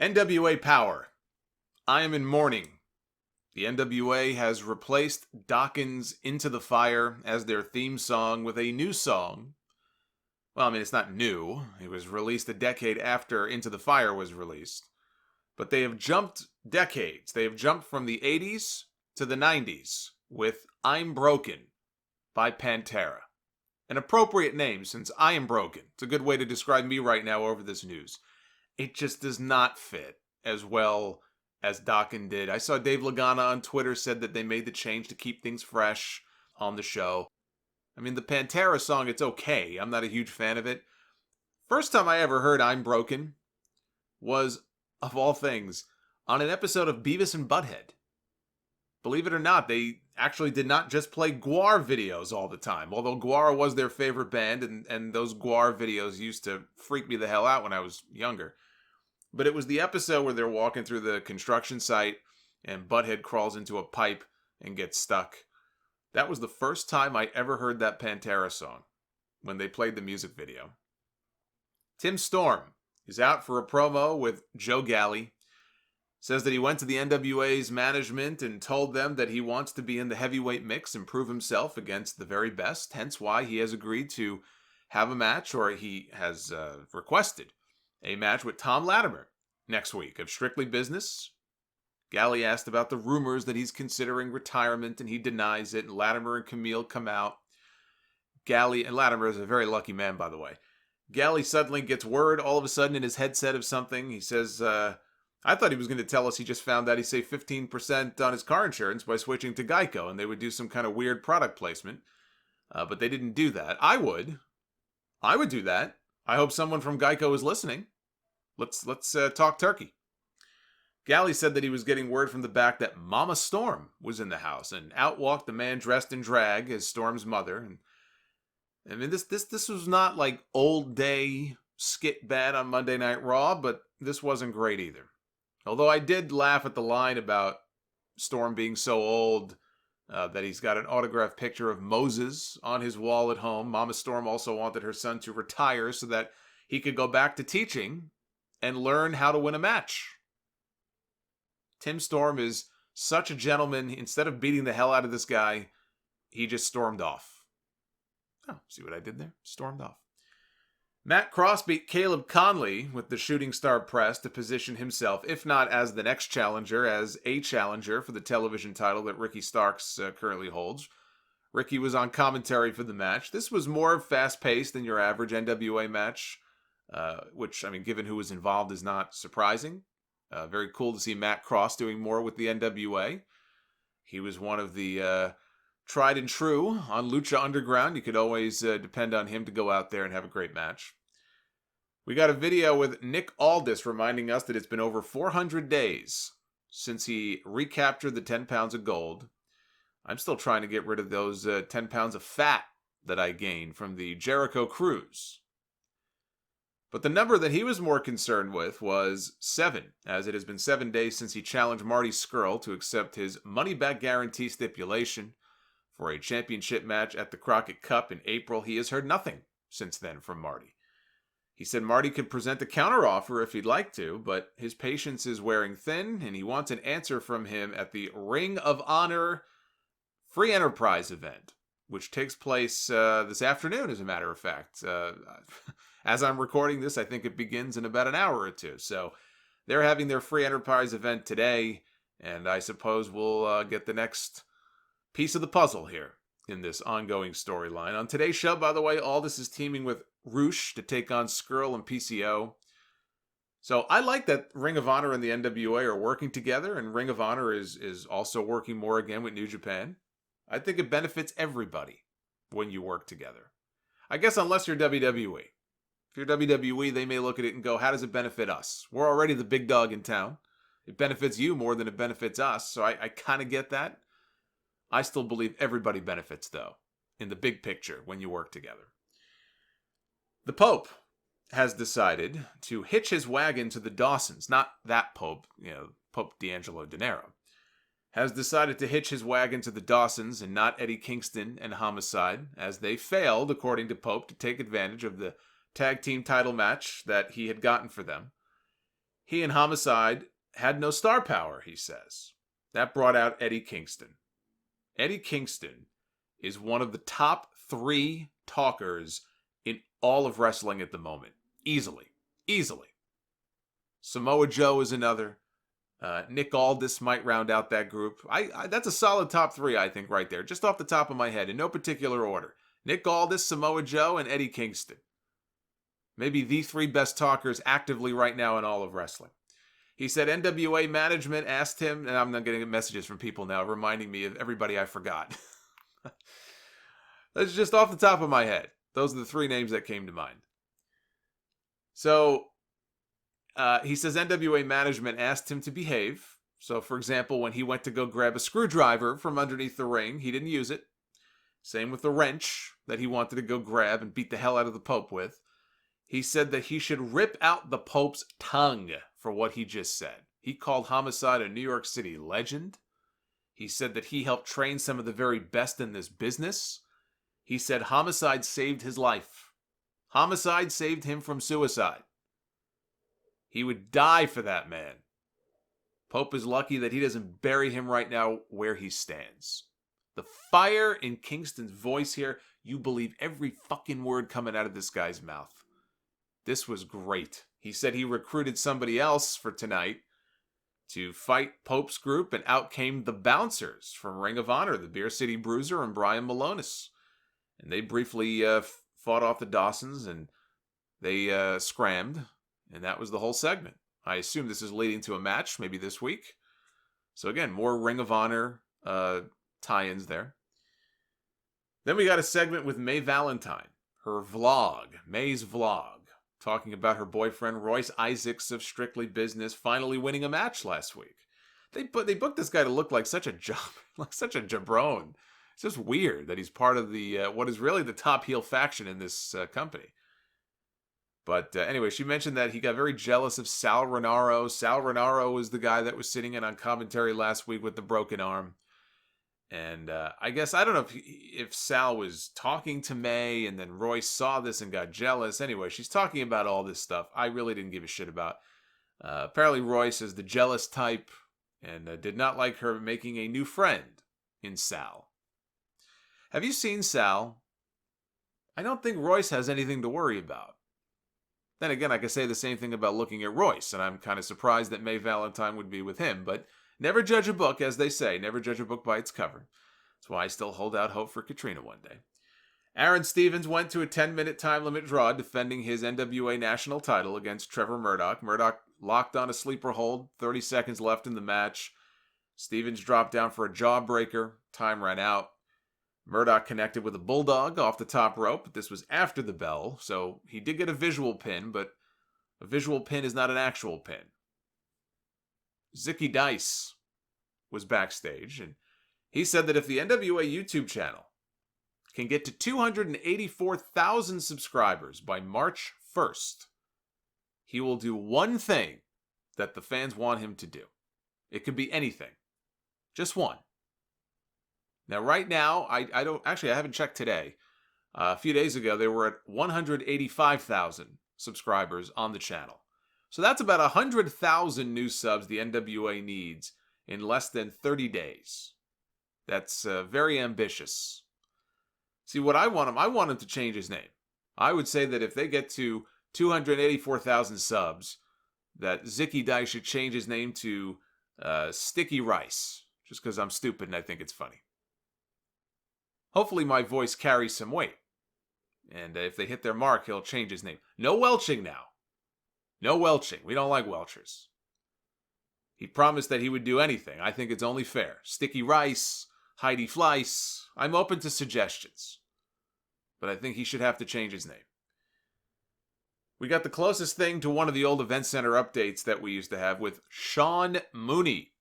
NWA Power. I am in mourning. The NWA has replaced Dokken's Into the Fire as their theme song with a new song. Well, I mean, it's not new. It was released a decade after Into the Fire was released. But they have jumped decades. They have jumped from the 80s to the 90s with I'm Broken by Pantera. An appropriate name since I am broken. It's a good way to describe me right now over this news. It just does not fit as well as Dokken did. I saw Dave Lagana on Twitter said that they made the change to keep things fresh on the show. I mean, the Pantera song, it's okay. I'm not a huge fan of it. First time I ever heard I'm Broken was, of all things, on an episode of Beavis and Butthead. Believe it or not, they actually did not just play Gwar videos all the time, although Gwar was their favorite band, and those Gwar videos used to freak me the hell out when I was younger. But it was the episode where they're walking through the construction site, and Butthead crawls into a pipe and gets stuck. That was the first time I ever heard that Pantera song, when they played the music video. Tim Storm is out for a promo with Joe Galli. Says that he went to the NWA's management and told them that he wants to be in the heavyweight mix and prove himself against the very best, hence why he has agreed to have a match, or he has requested a match with Tom Latimer next week of Strictly Business. Galli asked about the rumors that he's considering retirement, and he denies it, and Latimer and Camille come out. Galli, and Latimer is a very lucky man, by the way. Galli suddenly gets word all of a sudden in his headset of something. He says, I thought he was going to tell us he just found out he saved 15% on his car insurance by switching to Geico, and they would do some kind of weird product placement. But they didn't do that. I would do that. I hope someone from Geico is listening. Let's talk turkey. Galli said that he was getting word from the back that Mama Storm was in the house, and out walked the man dressed in drag as Storm's mother. And I mean, this was not like old day skit bad on Monday Night Raw, but this wasn't great either. Although I did laugh at the line about Storm being so old that he's got an autographed picture of Moses on his wall at home. Mama Storm also wanted her son to retire so that he could go back to teaching and learn how to win a match. Tim Storm is such a gentleman. Instead of beating the hell out of this guy, he just stormed off. Oh, see what I did there? Stormed off. Matt Cross beat Caleb Conley with the Shooting Star Press to position himself, if not as the next challenger, as a challenger for the television title that Ricky Starks currently holds. Ricky was on commentary for the match. This was more fast-paced than your average NWA match, which, I mean, given who was involved, is not surprising. Very cool to see Matt Cross doing more with the NWA. He was one of the tried and true on Lucha Underground. You could always depend on him to go out there and have a great match. We got a video with Nick Aldis reminding us that it's been over 400 days since he recaptured the 10 pounds of gold. I'm still trying to get rid of those 10 pounds of fat that I gained from the Jericho Cruise. But the number that he was more concerned with was 7, as it has been 7 days since he challenged Marty Scurll to accept his money-back guarantee stipulation for a championship match at the Crockett Cup in April. He has heard nothing since then from Marty. He said Marty could present a counteroffer if he'd like to, but his patience is wearing thin, and he wants an answer from him at the Ring of Honor Free Enterprise event, which takes place this afternoon, as a matter of fact. As I'm recording this, I think it begins in about an hour or two. So they're having their Free Enterprise event today, and I suppose we'll get the next piece of the puzzle here in this ongoing storyline. On today's show, by the way, Aldis is teaming with Roosh to take on Scurll and PCO. So I like that Ring of Honor and the NWA are working together, and Ring of Honor is also working more again with New Japan. I think it benefits everybody when you work together. I guess unless you're WWE. If you're WWE, they may look at it and go, how does it benefit us? We're already the big dog in town. It benefits you more than it benefits us, so I kind of get that. I still believe everybody benefits, though, in the big picture when you work together. The Pope has decided to hitch his wagon to the Dawsons. Not that Pope, Pope D'Angelo Dinero. Has decided to hitch his wagon to the Dawsons and not Eddie Kingston and Homicide, as they failed, according to Pope, to take advantage of the tag team title match that he had gotten for them. He and Homicide had no star power, he says. That brought out Eddie Kingston. Eddie Kingston is one of the top 3 talkers in all of wrestling at the moment. Easily. Samoa Joe is another. Nick Aldis might round out that group. That's a solid top 3, I think, right there. Just off the top of my head, in no particular order. Nick Aldis, Samoa Joe, and Eddie Kingston. Maybe the 3 best talkers actively right now in all of wrestling. He said NWA management asked him, and I'm not getting messages from people now reminding me of everybody I forgot. That's just off the top of my head. Those are the 3 names that came to mind. So, he says NWA management asked him to behave. So, for example, when he went to go grab a screwdriver from underneath the ring, he didn't use it. Same with the wrench that he wanted to go grab and beat the hell out of the Pope with. He said that he should rip out the Pope's tongue for what he just said. He called Homicide a New York City legend. He said that he helped train some of the very best in this business. He said Homicide saved his life. Homicide saved him from suicide. He would die for that man. Pope is lucky that he doesn't bury him right now where he stands. The fire in Kingston's voice here, you believe every fucking word coming out of this guy's mouth. This was great. He said he recruited somebody else for tonight to fight Pope's group, and out came the Bouncers from Ring of Honor, the Beer City Bruiser and Brian Malonis. And they briefly fought off the Dawsons, and they scrammed, and that was the whole segment. I assume this is leading to a match, maybe this week. So again, more Ring of Honor tie-ins there. Then we got a segment with May Valentine, her vlog, May's vlog, talking about her boyfriend Royce Isaacs of Strictly Business finally winning a match last week. They booked this guy to look like such a jabron. It's just weird that he's part of the what is really the top heel faction in this company. But anyway, she mentioned that he got very jealous of Sal Renaro. Sal Renaro was the guy that was sitting in on commentary last week with the broken arm. And I guess, I don't know if Sal was talking to May and then Royce saw this and got jealous. Anyway, she's talking about all this stuff I really didn't give a shit about. Apparently Royce is the jealous type and did not like her making a new friend in Sal. Have you seen Sal? I don't think Royce has anything to worry about. Then again, I could say the same thing about looking at Royce, and I'm kind of surprised that May Valentine would be with him, but never judge a book, as they say. Never judge a book by its cover. That's why I still hold out hope for Katrina one day. Aaron Stevens went to a 10-minute time limit draw defending his NWA national title against Trevor Murdoch. Murdoch locked on a sleeper hold, 30 seconds left in the match. Stevens dropped down for a jawbreaker. Time ran out. Murdoch connected with a bulldog off the top rope, but this was after the bell, so he did get a visual pin, but a visual pin is not an actual pin. Zicky Dice was backstage, and he said that if the NWA YouTube channel can get to 284,000 subscribers by March 1st, he will do one thing that the fans want him to do. It could be anything. Just one. Now, right now, I haven't checked today. A few days ago, they were at 185,000 subscribers on the channel. So that's about 100,000 new subs the NWA needs in less than 30 days. That's very ambitious. See, what I want him to change his name. I would say that if they get to 284,000 subs, that Zicky Dice should change his name to Sticky Rice, just because I'm stupid and I think it's funny. Hopefully my voice carries some weight. And if they hit their mark, he'll change his name. No welching now. No welching. We don't like welchers. He promised that he would do anything. I think it's only fair. Sticky Rice, Heidi Fleiss. I'm open to suggestions. But I think he should have to change his name. We got the closest thing to one of the old Event Center updates that we used to have with Sean Mooney,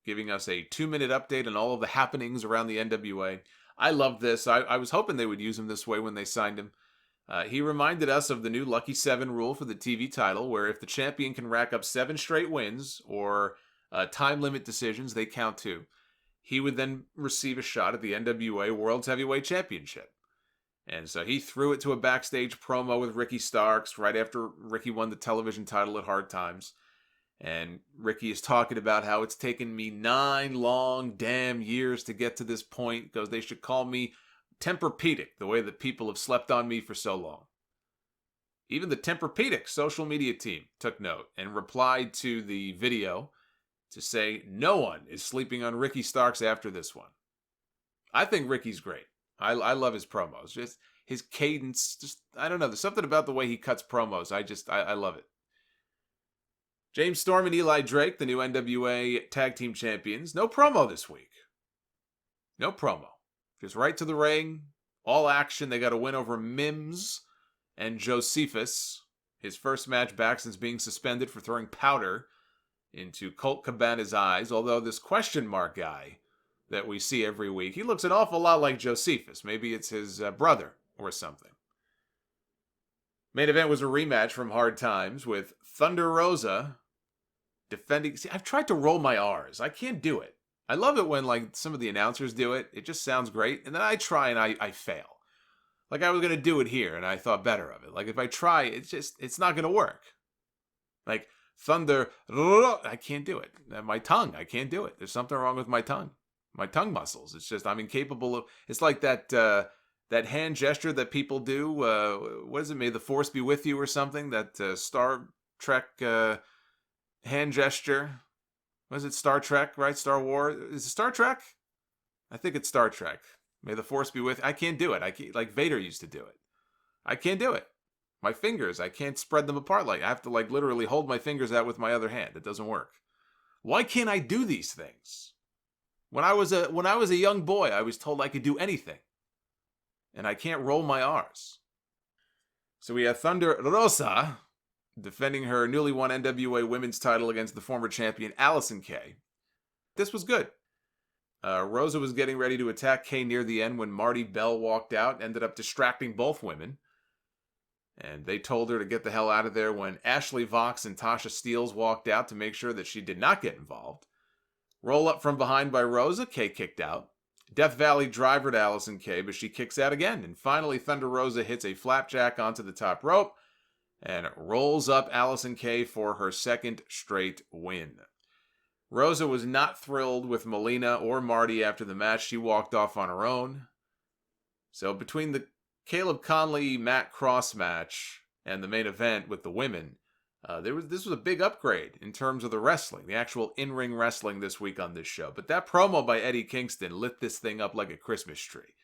giving us a 2-minute update on all of the happenings around the NWA. I loved this. I was hoping they would use him this way when they signed him. He reminded us of the new Lucky 7 rule for the TV title, where if the champion can rack up 7 straight wins or time limit decisions, they count too. He would then receive a shot at the NWA World's Heavyweight Championship. And so he threw it to a backstage promo with Ricky Starks right after Ricky won the television title at Hard Times. And Ricky is talking about how it's taken me 9 long damn years to get to this point, because they should call me Tempur-Pedic, the way that people have slept on me for so long. Even the Tempur-Pedic social media team took note and replied to the video to say no one is sleeping on Ricky Starks after this one. I think Ricky's great. I love his promos. Just his cadence, I don't know. There's something about the way he cuts promos. I love it. James Storm and Eli Drake, the new NWA Tag Team Champions. No promo this week. No promo. Just right to the ring. All action. They got a win over Mims and Josephus. His first match back since being suspended for throwing powder into Colt Cabana's eyes. Although this question mark guy that we see every week, he looks an awful lot like Josephus. Maybe it's his brother or something. Main event was a rematch from Hard Times with Thunder Rosa defending. See, I've tried to roll my R's. I can't do it. I love it when like some of the announcers do it. It just sounds great. And then I try and I fail. Like I was going to do it here and I thought better of it. Like if I try, it's not going to work. Like Thunder, I can't do it. My tongue, I can't do it. There's something wrong with my tongue muscles. It's just, I'm incapable of, it's like that hand gesture that people do. What is it? May the Force be with you or something. That Star Trek hand gesture. Was it Star Trek, right? Star Wars. Is it Star Trek? I think it's Star Trek. May the Force be with you. I can't do it. I can't, like Vader used to do it. I can't do it. My fingers, I can't spread them apart. Like I have to like literally hold my fingers out with my other hand. It doesn't work. Why can't I do these things? When I was a young boy, I was told I could do anything. And I can't roll my R's. So we have Thunder Rosa defending her newly won NWA Women's title against the former champion Allison Kay. This was good. Rosa was getting ready to attack Kay near the end when Marty Bell walked out, ended up distracting both women. And they told her to get the hell out of there when Ashley Vox and Tasha Steelz walked out to make sure that she did not get involved. Roll up from behind by Rosa, Kay kicked out. Death Valley driver to Allison Kay, but she kicks out again. And finally, Thunder Rosa hits a flapjack onto the top rope and rolls up Allison Kay for her second straight win. Rosa was not thrilled with Melina or Marty after the match. She walked off on her own. So between the Caleb Conley, Matt Cross match and the main event with the women, this was a big upgrade in terms of the wrestling, the actual in-ring wrestling this week on this show. But that promo by Eddie Kingston lit this thing up like a Christmas tree.